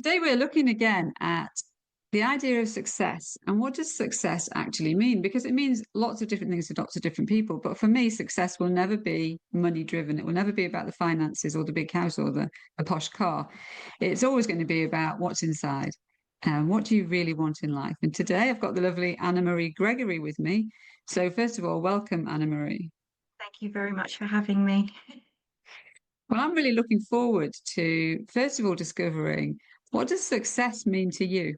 Today we're looking again at the idea of success and what does success actually mean? Because it means lots of different things to lots of different people. But for me, success will never be money driven. It will never be about the finances or the big house or the posh car. It's always going to be about what's inside and what do you really want in life. And today I've got the lovely Anamarie Gregory with me. So first of all, welcome, Anamarie. Thank you very much for having me. Well, I'm really looking forward to, first of all, discovering what does success mean to you?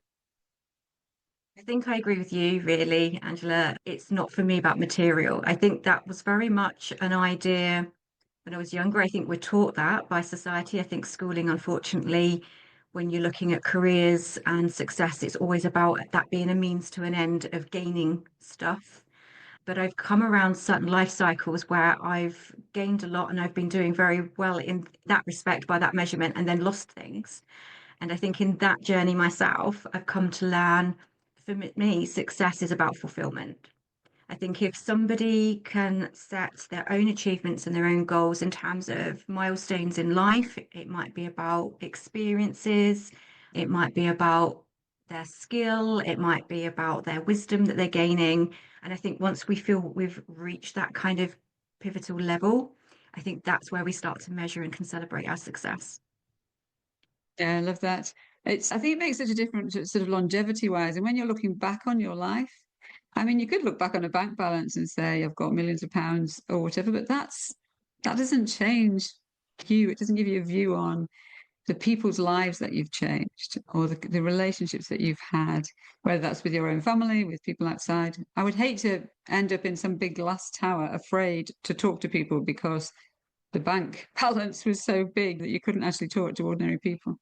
I think I agree with you, really, Angela. It's not for me about material. I think that was very much an idea when I was younger. I think we're taught that by society. I think schooling, unfortunately, when you're looking at careers and success, it's always about that being a means to an end of gaining stuff. But I've come around certain life cycles where I've gained a lot and I've been doing very well in that respect by that measurement and then lost things. And I think in that journey myself, I've come to learn for me, success is about fulfillment. I think if somebody can set their own achievements and their own goals in terms of milestones in life, it might be about experiences, it might be about their skill, it might be about their wisdom that they're gaining. And I think once we feel we've reached that kind of pivotal level, I think that's where we start to measure and can celebrate our success. Yeah, I love that. I think it makes such a difference sort of longevity wise. And when you're looking back on your life, I mean, you could look back on a bank balance and say, I've got millions of pounds or whatever, but that doesn't change you. It doesn't give you a view on the people's lives that you've changed or the relationships that you've had, whether that's with your own family, with people outside. I would hate to end up in some big glass tower afraid to talk to people because the bank balance was so big that you couldn't actually talk to ordinary people.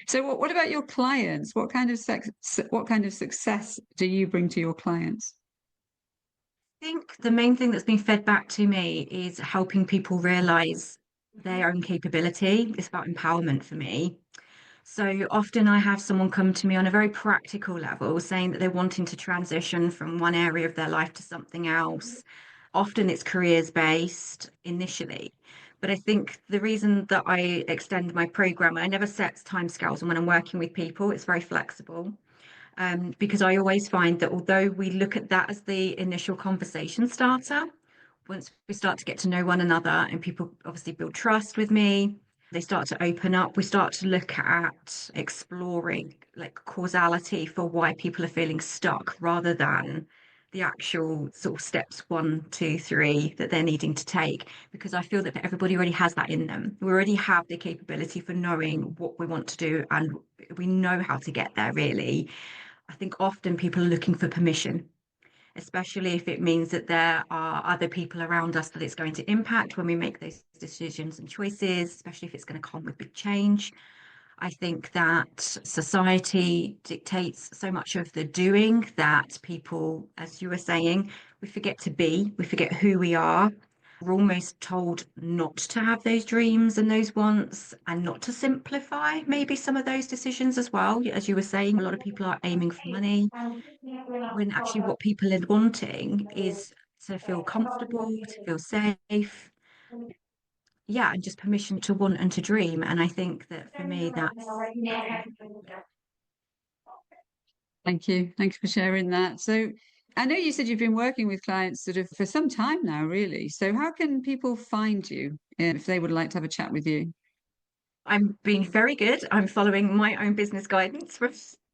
So what about your clients? What kind of success do you bring to your clients? Think the main thing that's been fed back to me is helping people realize their own capability. It's about empowerment for me. So often I have someone come to me on a very practical level saying that they're wanting to transition from one area of their life to something else. Often it's careers based initially. But I think the reason that I extend my program, I never set timescales, and when I'm working with people, it's very flexible because I always find that although we look at that as the initial conversation starter, once we start to get to know one another and people obviously build trust with me, they start to open up, we start to look at exploring like causality for why people are feeling stuck rather than the actual sort of steps one, two, three that they're needing to take. Because I feel that everybody already has that in them. We already have the capability for knowing what we want to do and we know how to get there, really. I think often people are looking for permission, especially if it means that there are other people around us that it's going to impact when we make those decisions and choices, especially if it's going to come with big change. I think that society dictates so much of the doing that people, as you were saying, we forget to be, we forget who we are. We're almost told not to have those dreams and those wants and not to simplify maybe some of those decisions as well. As you were saying, a lot of people are aiming for money when actually what people are wanting is to feel comfortable, to feel safe. Yeah, and just permission to want and to dream. And I think that for me, that's very important. Thank you. Thanks for sharing that. So I know you said you've been working with clients sort of for some time now, really. So how can people find you if they would like to have a chat with you? I'm being very good. I'm following my own business guidance.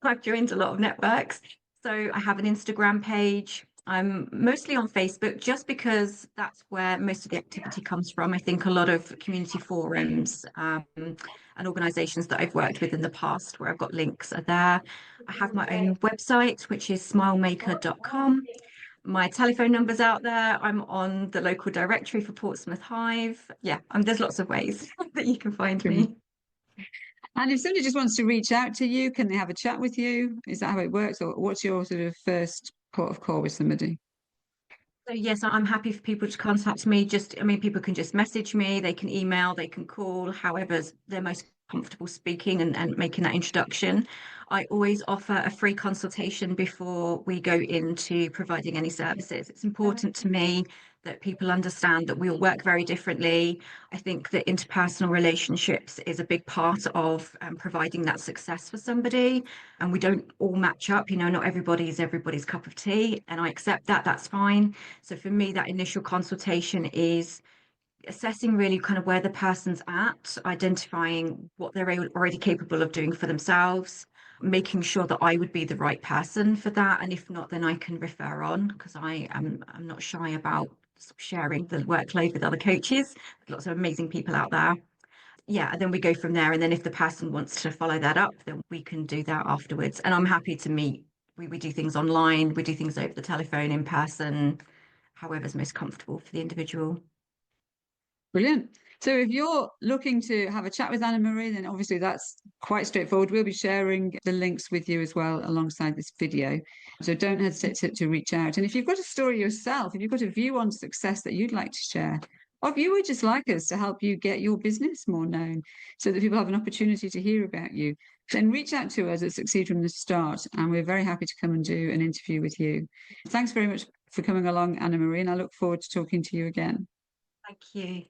I've joined a lot of networks. So I have an Instagram page. I'm mostly on Facebook just because that's where most of the activity comes from. I think a lot of community forums and organizations that I've worked with in the past where I've got links are there. I have my own website, which is smilemaker.com. My telephone number's out there. I'm on the local directory for Portsmouth Hive. Yeah, there's lots of ways that you can find Brilliant. me. And if somebody just wants to reach out to you, can they have a chat with you? Is that how it works? Or what's your sort of first port of call with somebody? So yes, I'm happy for people to contact me. I mean, people can just message me, they can email, they can call, however they're most comfortable speaking and making that introduction. I always offer a free consultation before we go into providing any services. It's important to me that people understand that we all work very differently. I think that interpersonal relationships is a big part of providing that success for somebody, and we don't all match up. Not everybody is everybody's cup of tea, and I accept that. That's fine. So for me, that initial consultation is assessing really kind of where the person's at, identifying what they're already capable of doing for themselves, making sure that I would be the right person for that. And if not, then I can refer on, because I'm not shy about sharing the workload with other coaches. Lots of amazing people out there. Yeah, and then we go from there. And then if the person wants to follow that up, then we can do that afterwards. And I'm happy to meet. We do things online, we do things over the telephone, in person, however's most comfortable for the individual. Brilliant. So if you're looking to have a chat with Anamarie, then obviously that's quite straightforward. We'll be sharing the links with you as well alongside this video. So don't hesitate to reach out. And if you've got a story yourself, if you've got a view on success that you'd like to share, or if you would just like us to help you get your business more known so that people have an opportunity to hear about you, then reach out to us at Succeed from the Start. And we're very happy to come and do an interview with you. Thanks very much for coming along, Anamarie, and I look forward to talking to you again. Thank you.